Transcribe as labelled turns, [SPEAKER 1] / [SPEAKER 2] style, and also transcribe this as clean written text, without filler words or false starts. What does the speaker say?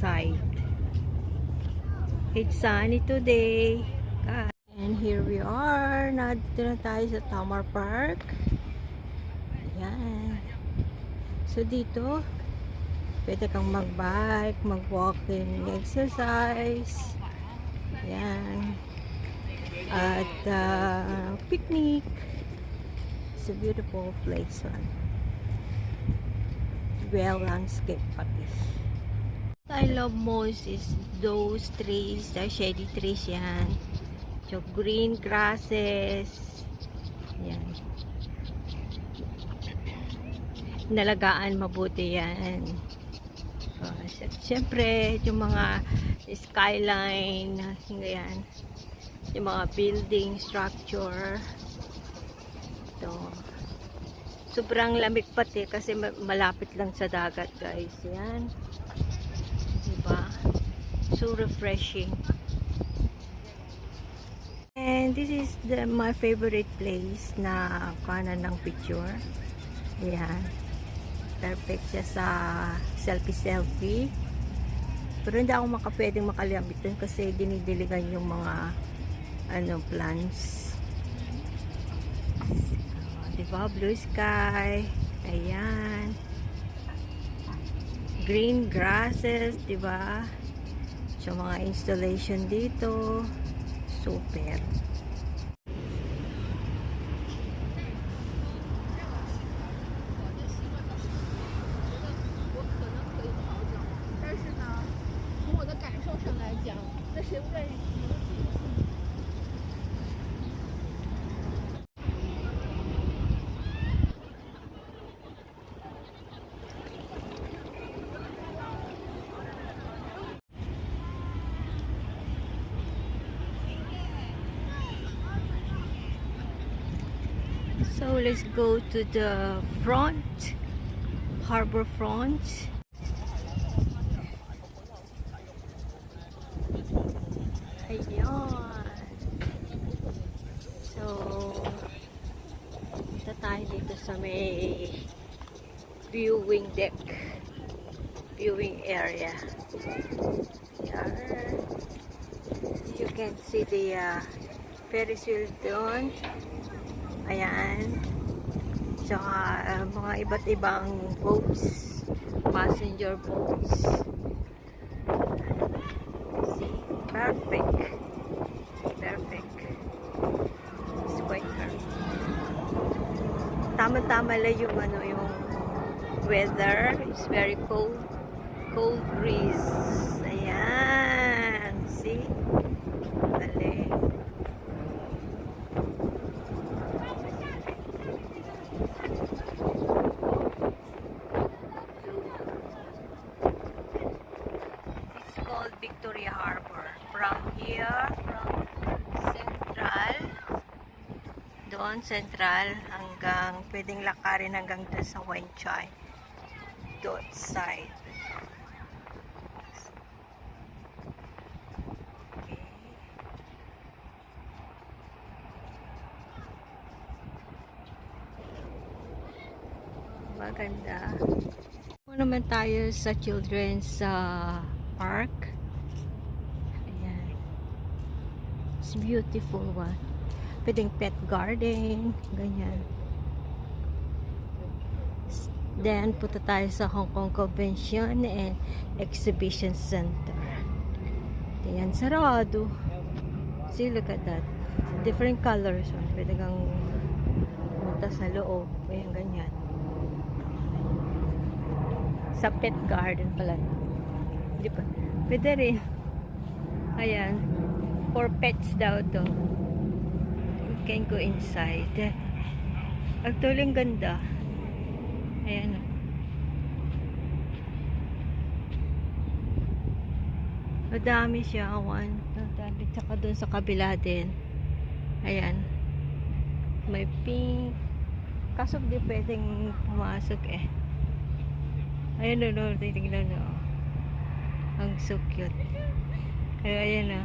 [SPEAKER 1] outside. It's sunny today. And here we are. Nandito na tayo sa Tamar Park. Ayan. So dito, pwede kang mag-bike, mag-walking, exercise. Ayan. At picnic. It's a beautiful place. Well landscape pati. I love most is those trees, the shady trees yan. So green grasses. Yan. Nalagaan mabuti yan. Siyempre, yung mga skyline, yan. Yung mga building structure. Ito. Sobrang lamig pati kasi malapit lang sa dagat, guys. Yan. Diba? So refreshing. And this is my favorite place na kanan ng picture. Yan. Perfect siya sa selfie-selfie. Pero hindi ako pwedeng makalambit dun kasi dinidiligan yung mga plants. Diba? Blue sky. Ayan. Green grasses. Diba? So, mga installation dito. Super. So let's go to the front, harbor front. Ayun. So, punta tayo dito sa may viewing deck, viewing area. Here. You can see the Ferris wheel doon. Ayan. Tsaka mga iba't ibang boats, passenger boats. See? Perfect. Perfect. It's quite perfect. Tama-tama lang yung yung weather. It's very cold. Cold breeze. Ayan. See? Galing. Victoria Harbor. From here, from Central, doon Central, hanggang pwedeng lakarin hanggang doon sa Wen Chai. Doon side. Okay. Maganda. Kung naman tayo sa children's park. Ayan. It's beautiful one. Pwedeng pet garden. Ganyan. Then, punta tayo sa Hong Kong Convention and Exhibition Center. Ayan, sarado. See, look at that. Different colors. Pwede kang punta sa loob. Ayan, ganyan. Sa pet garden pala. Di ba? Pwede rin. Ayan. For pets daw to. You can go inside. Actually, ang ganda. Ayan. Madami siya. Madami. Tsaka doon sa kabila din. Ayan. May pink. Kaso di pwedeng pumasok eh. Ayan o. Titignan o. Ang so cute. Ayan o.